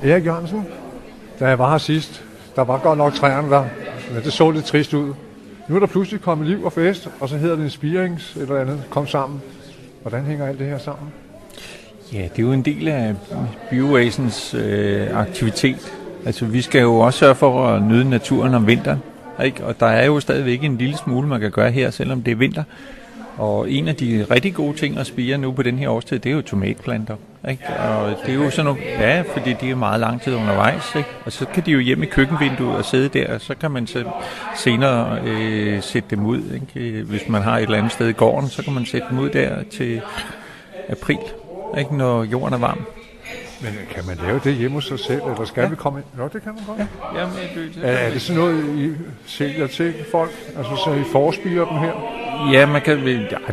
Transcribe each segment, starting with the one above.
Erik Jørgensen, da jeg var her sidst, der var godt nok træerne der, men det så lidt trist ud. Nu er der pludselig kommet liv og fest, og så hedder det Inspirings eller andet, kom sammen. Hvordan hænger alt det her sammen? Ja, det er jo en del af BioOasens aktivitet. Altså, vi skal jo også sørge for at nyde naturen om vinteren, ikke? Og der er jo stadigvæk en lille smule, man kan gøre her, selvom det er vinter. Og en af de rigtig gode ting at spire nu på den her årstid, det er jo tomatplanter, ikke? Og det er jo sådan nogle, ja, fordi de er meget lang tid undervejs, ikke? Og så kan de jo hjem i køkkenvinduet og sidde der, og så kan man så senere sætte dem ud, ikke? Hvis man har et eller andet sted i gården, så kan man sætte dem ud der til april, ikke? Når jorden er varm. Men kan man lave det hjemme hos sig selv, eller skal vi komme ind? Nå, det kan man godt. Ja. Jamen, er det sådan noget, I sælger til folk? Altså, så I forspirer dem her? Ja,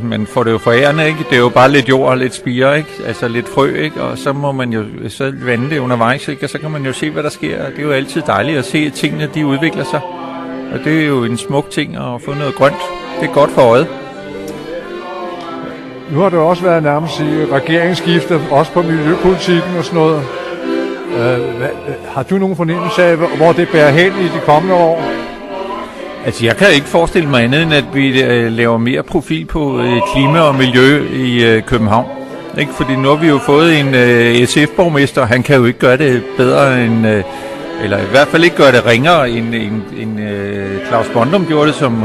man får det jo forærende, ikke? Det er jo bare lidt jord og lidt spire, ikke? Altså lidt frø, ikke? Og så må man jo så vande det undervejs, ikke? Og så kan man jo se, hvad der sker. Det er jo altid dejligt at se, at tingene de udvikler sig. Og det er jo en smuk ting at få noget grønt. Det er godt for øjet. Nu har det også været nærmest i regeringsskifte, også på miljøpolitikken og sådan noget. Har du nogen fornemmelse af, hvor det bærer hen i de kommende år? Altså, jeg kan ikke forestille mig andet, end at vi laver mere profil på klima og miljø i København. Ikke? Fordi nu har vi jo fået en SF-borgmester, han kan jo ikke gøre det bedre end, eller i hvert fald ikke gøre det ringere end Claus Bondum gjorde det som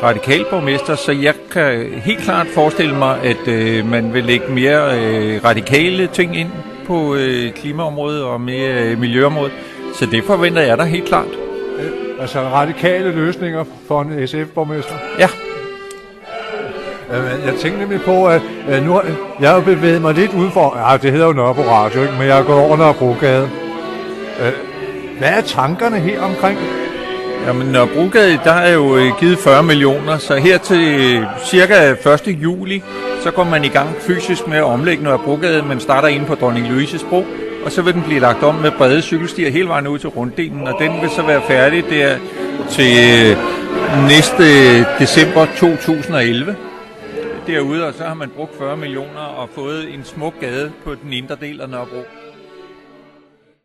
radikal borgmester, så jeg kan helt klart forestille mig, at man vil lægge mere radikale ting ind på klimaområdet og mere miljøområdet. Så det forventer jeg da helt klart. Altså radikale løsninger for en SF-borgmester? Ja. Jeg tænkte nemlig på, at nu jeg har bevæget mig lidt udenfor. Ja, det hedder jo Nørrebro Radio, ikke? Men jeg er gået over Nørrebrogade. Hvad er tankerne her omkring? Jamen, Nørrebrogade, der er jo givet 40 millioner, så her til cirka 1. juli, så kommer man i gang fysisk med at omlægge Nørrebrogade. Man starter inde på Dronning Louises Bro, og så vil den blive lagt om med brede cykelstier hele vejen ud til runddelen, og den vil så være færdig der til næste december 2011. Derude, og så har man brugt 40 millioner og fået en smuk gade på den indre del af Nørrebro.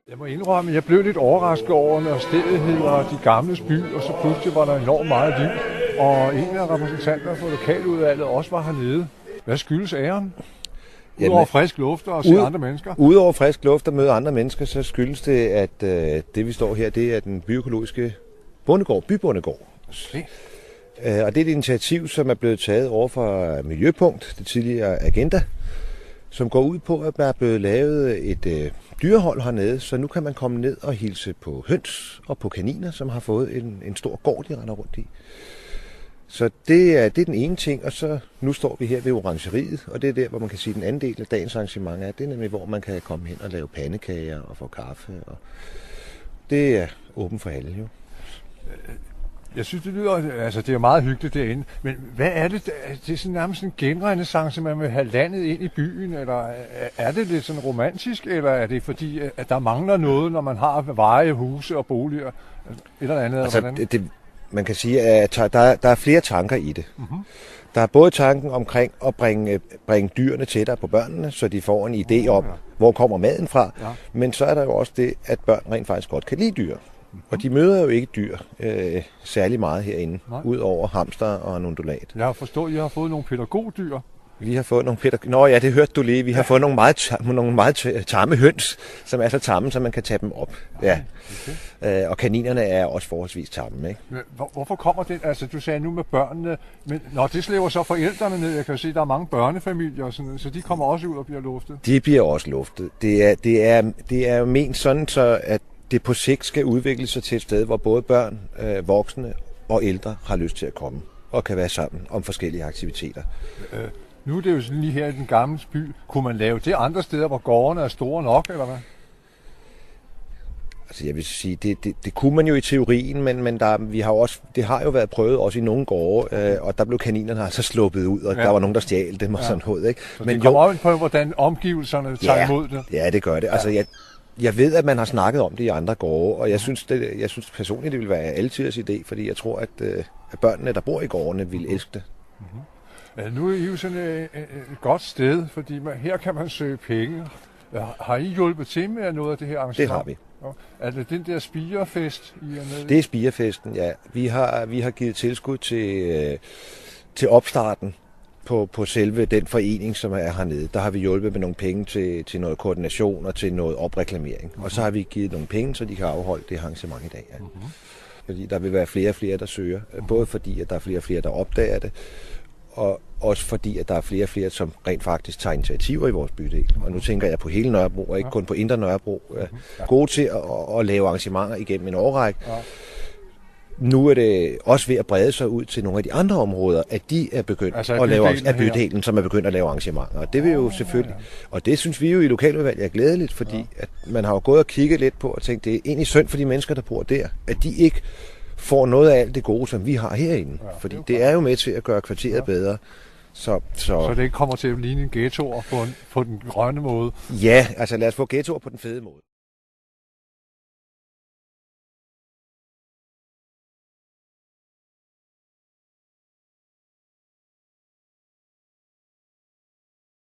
Jeg må indrømme, at jeg blev lidt overrasket over, når stedet hedder De Gamles By, og så pludselig var der enormt meget liv. Og en af repræsentanterne for lokaludvalget også var hernede. Hvad skyldes æren? Udover frisk luft og se andre mennesker? Udover frisk luft og møde andre mennesker, så skyldes det, at det vi står her, det er den bioøkologiske bybondegård. Okay. Og det er et initiativ, som er blevet taget over for Miljøpunkt, det tidligere Agenda, som går ud på, at der er blevet lavet et dyrehold hernede, så nu kan man komme ned og hilse på høns og på kaniner, som har fået en stor gård, de render rundt i. Så det er den ene ting, og så nu står vi her ved Orangeriet, og det er der, hvor man kan sige, den anden del af dagens arrangement er, det er nemlig, hvor man kan komme hen og lave pandekager og få kaffe, og det er åben for alle jo. Jeg synes, det lyder, altså det er meget hyggeligt derinde, men hvad er det? Det er sådan nærmest en genrenæssance, man vil have landet ind i byen, eller er det lidt sådan romantisk, eller er det fordi, at der mangler noget, når man har veje, huse og boliger, eller andet? Altså, man kan sige, at der er flere tanker i det. Mm-hmm. Der er både tanken omkring at bringe dyrene tættere på børnene, så de får en idé om, hvor kommer maden fra, men så er der jo også det, at børn rent faktisk godt kan lide dyr. Og de møder jo ikke dyr særlig meget herinde, ud over hamster og en undulat. Jeg har forstået, at I har fået nogle pædagogdyr. Vi har fået nogle Nå ja, det hørte du lige. Vi har fået nogle meget tamme høns, som er så tamme, så man kan tage dem op. Ja. Okay. Og kaninerne er også forholdsvis tamme, ikke? Men hvorfor kommer det? Altså, du sagde nu med børnene, men det slæver så forældrene ned. Jeg kan se, der er mange børnefamilier, og sådan, så de kommer også ud og bliver luftet. De bliver også luftet. Det er ment sådan, så at det på sigt skal udvikle sig til et sted, hvor både børn, voksne og ældre har lyst til at komme og kan være sammen om forskellige aktiviteter. Nu er det jo sådan lige her i den gamle by. Kunne man lave det andre steder, hvor gårdene er store nok, eller hvad? Altså jeg vil sige, det kunne man jo i teorien, men det har jo været prøvet også i nogle gårde, og der blev kaninerne altså sluppet ud, og der var nogen, der stjal dem og sådan noget. Ikke? Så det kommer jo på, hvordan omgivelserne tager imod det. Ja, det gør det. Ja. Altså jeg ved, at man har snakket om det i andre gårde, og jeg synes personligt, det vil være altidens idé, fordi jeg tror, at børnene, der bor i gårdene, vil elske det. Mm-hmm. Nu er I jo sådan et godt sted, fordi her kan man søge penge. Har I hjulpet til med noget af det her arrangement? Det har vi. Er det den der spirefest, I er med i? Det er spirefesten, ja. Vi har givet tilskud til opstarten på selve den forening, som er hernede. Der har vi hjulpet med nogle penge til noget koordination og til noget opreklamering. Og så har vi givet nogle penge, så de kan afholde det arrangement i dag. Ja. Fordi der vil være flere og flere, der søger. Både fordi, at der er flere og flere, der opdager det, og også fordi, at der er flere og flere, som rent faktisk tager initiativer i vores bydel. Og nu tænker jeg på hele Nørrebro, og ikke kun på Indre Nørrebro. Gode til at lave arrangementer igennem en årrække. Nu er det også ved at brede sig ud til nogle af de andre områder, at de er begyndt at lave af bydelen, som er begyndt at lave arrangementer. Og det vil jo selvfølgelig, og det synes vi jo i lokaludvalget er glædeligt, fordi at man har jo gået og kigget lidt på og tænkt, det er egentlig synd for de mennesker, der bor der, at de ikke får noget af alt det gode, som vi har herinde. Fordi det er jo med til at gøre kvarteret bedre. Så det ikke kommer til at ligne en ghettoer på den grønne måde? Ja, altså lad os få ghettoer på den fede måde.